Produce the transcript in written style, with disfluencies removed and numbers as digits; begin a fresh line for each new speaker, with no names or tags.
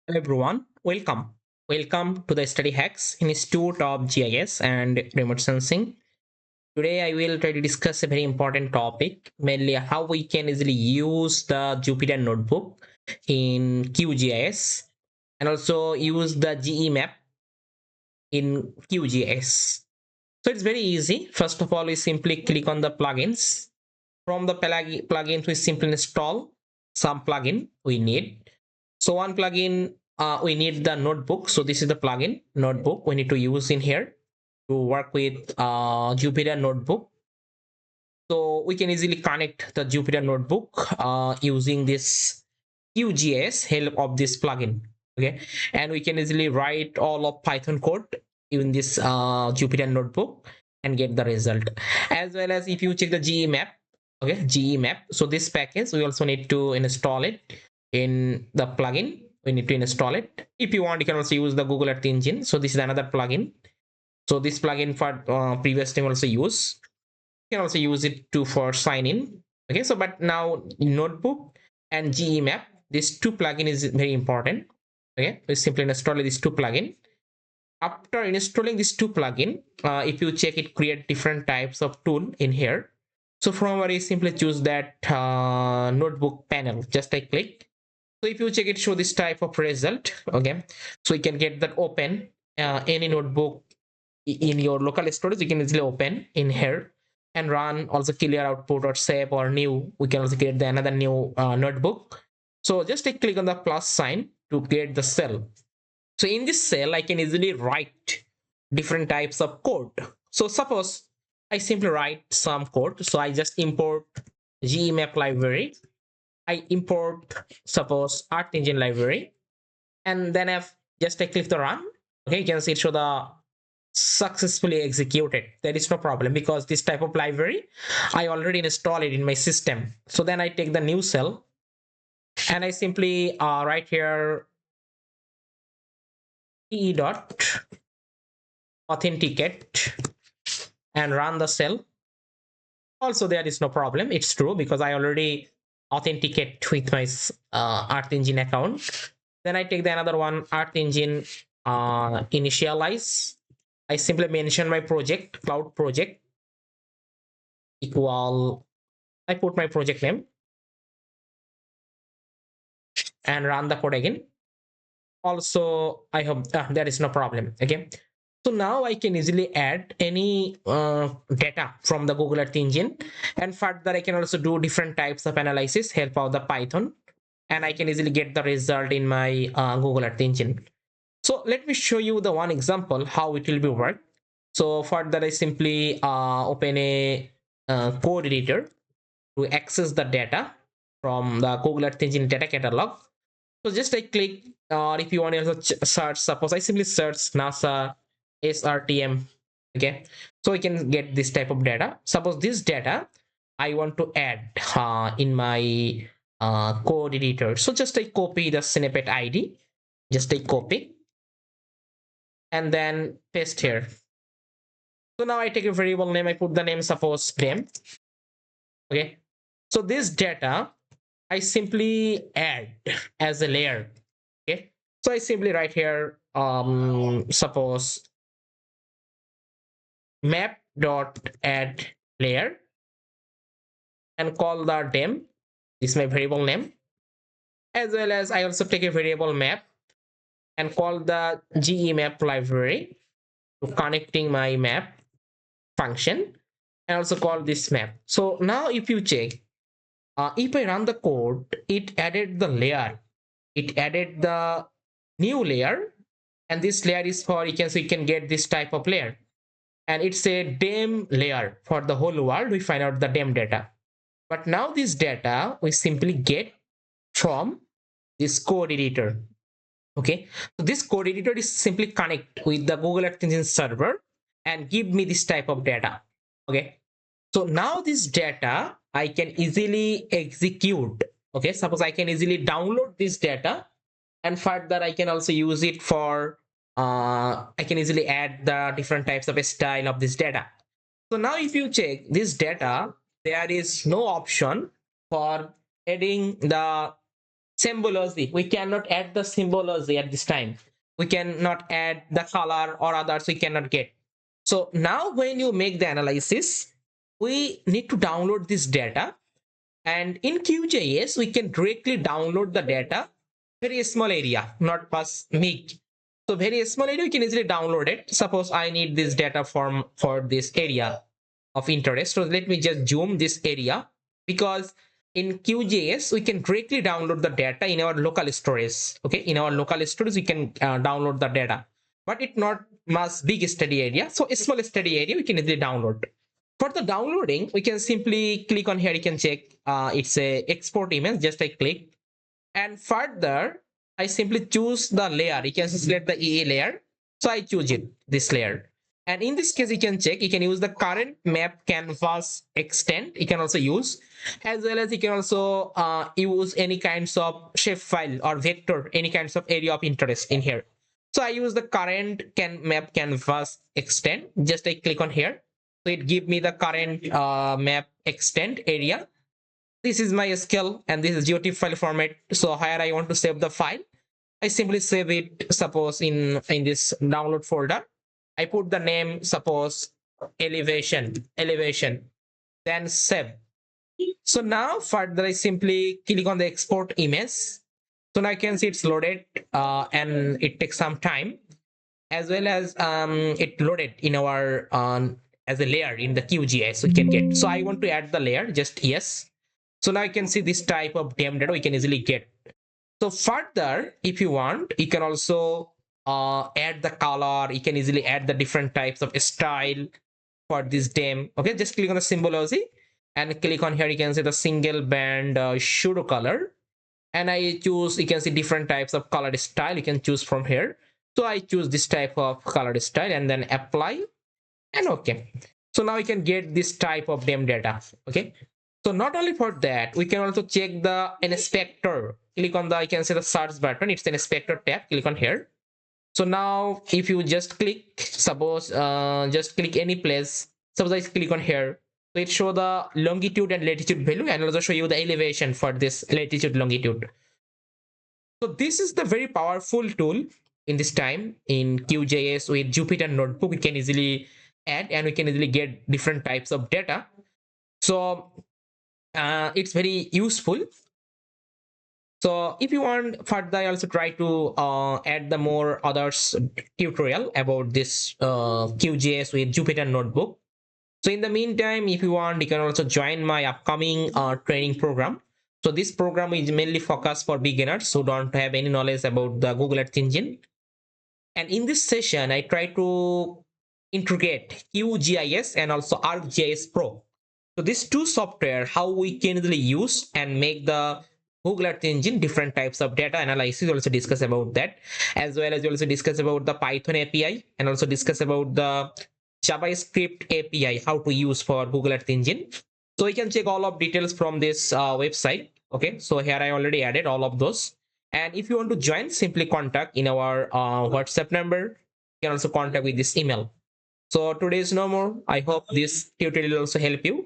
Hello everyone, welcome to the Study Hacks Institute of GIS and Remote Sensing. Today I will try to discuss a very important topic, mainly how we can easily use the Jupyter Notebook in QGIS and also use the geemap in QGIS. So it's very easy. First of all, we simply click on the plugins. From the plugins, we simply install some plugin we need. So one plugin, we need the notebook. So this is the plugin notebook we need to use in here to work with Jupyter Notebook. So we can easily connect the Jupyter Notebook using this QGIS help of this plugin. Okay, and we can easily write all of Python code in this Jupyter Notebook and get the result. As well as if you check the GEmap, okay, GEmap. So this package we also need to install it in the plugin. We need to install it. If you want, you can also use the Google Earth Engine. So this is another plugin. So this plugin for previous time also use. You can also use it to for sign in. Okay, so but now notebook and GEmap, these two plugin is very important. Okay, we simply install these two plugin. After installing these two plugin, if you check it, create different types of tool in here. So from where you simply choose that notebook panel, just I click. So if you check it, show this type of result. Okay, so you can get that open any notebook in your local storage. You can easily open in here and run also clear output or save or new. We can also create the another new notebook. So just click on the plus sign to create the cell. So in this cell I can easily write different types of code. So suppose I simply write some code. So I just import geemap library. I import suppose Earth Engine library, and then I've just click the run. Okay, you can see it show the successfully executed. There is no problem because this type of library I already installed it in my system. So then I take the new cell and I simply write here e dot authenticate and run the cell. Also there is no problem, it's true because I already authenticate with my Earth Engine account. Then I take the another one, Earth Engine initialize. I simply mention my project, cloud project equal, I put my project name and run the code again. Also I hope there is no problem. Okay, so now I can easily add any data from the Google Earth Engine, and further I can also do different types of analysis help out the Python, and I can easily get the result in my Google Earth Engine. So let me show you the one example how it will be work. So for that I simply open a code editor to access the data from the Google Earth Engine data catalog. So just I click, or if you want to also search, suppose I simply search NASA SRTM. Okay, so I can get this type of data. Suppose this data I want to add in my code editor. So just I copy the snippet ID, just I copy and then paste here. So now I take a variable name, I put the name suppose name. Okay, so this data I simply add as a layer. Okay, so I simply write here suppose map dot add layer and call the dem. This is my variable name, as well as I also take a variable map and call the geemap library to connecting my map function, and also call this map. So now if you check, if I run the code, it added the layer, it added the new layer, and this layer is for, you can, so you can get this type of layer, and it's a DEM layer for the whole world. We find out the DEM data, but now this data we simply get from this code editor. Okay, so this code editor is simply connect with the Google Earth Engine server and give me this type of data. Okay, so now this data I can easily execute. Okay, suppose I can easily download this data, and further I can also use it for I can easily add the different types of style of this data. So now if you check this data, there is no option for adding the symbology. We cannot add the symbology at this time. We cannot add the color or others we cannot get. So now when you make the analysis, we need to download this data, and in QGIS we can directly download the data. Very small area, not pass big. So very small area, we can easily download it. Suppose I need this data form for this area of interest. So let me just zoom this area, because in QGIS we can directly download the data in our local storage. Okay, in our local storage we can download the data, but it not much big study area. So a small study area we can easily download. For the downloading, we can simply click on here. You can check it's a export image. Just I click, and further I simply choose the layer. You can select the EA layer, so I choose it, this layer. And in this case you can check, you can use the current map canvas extent. You can also use, as well as you can also use any kinds of shape file or vector, any kinds of area of interest in here. So I use the current map canvas extent. Just I click on here, so it give me the current map extent area. This is my scale and this is GeoTIFF file format. So here I want to save the file. I simply save it, suppose in this download folder. I put the name, suppose elevation, then save. So now further I simply click on the export image. So now I can see it's loaded and it takes some time, as well as it loaded in our as a layer in the QGIS we can get. So I want to add the layer, just yes. So now you can see this type of DEM data we can easily get. So further, if you want, you can also add the color. You can easily add the different types of style for this DEM. Okay, just click on the symbology and click on here. You can see the single band pseudo color, and I choose, you can see different types of color style you can choose from here. So I choose this type of color style and then apply, and okay. So now we can get this type of DEM data. Okay, so not only for that, we can also check the inspector. Click on the, you can see the search button, it's an inspector tab. Click on here. So now if you just click, suppose just click any place, suppose I click on here, so it show the longitude and latitude value, and also show you the elevation for this latitude longitude. So this is the very powerful tool in this time in QGIS. With Jupyter Notebook we can easily add and we can easily get different types of data. So it's very useful. So if you want further, I also try to add the more others tutorial about this QGIS with Jupyter Notebook. So in the meantime, if you want, you can also join my upcoming training program. So this program is mainly focused for beginners who don't have any knowledge about the Google Earth Engine. And in this session, I try to integrate QGIS and also ArcGIS Pro. So these two software, how we can easily use and make the Google Earth Engine different types of data analysis. Also discuss about that, as well as we also discuss about the Python API and also discuss about the JavaScript API, how to use for Google Earth Engine. So you can check all of details from this website. Okay, so here I already added all of those. And if you want to join, simply contact in our WhatsApp number. You can also contact with this email. So today is no more. I hope this tutorial will also help you.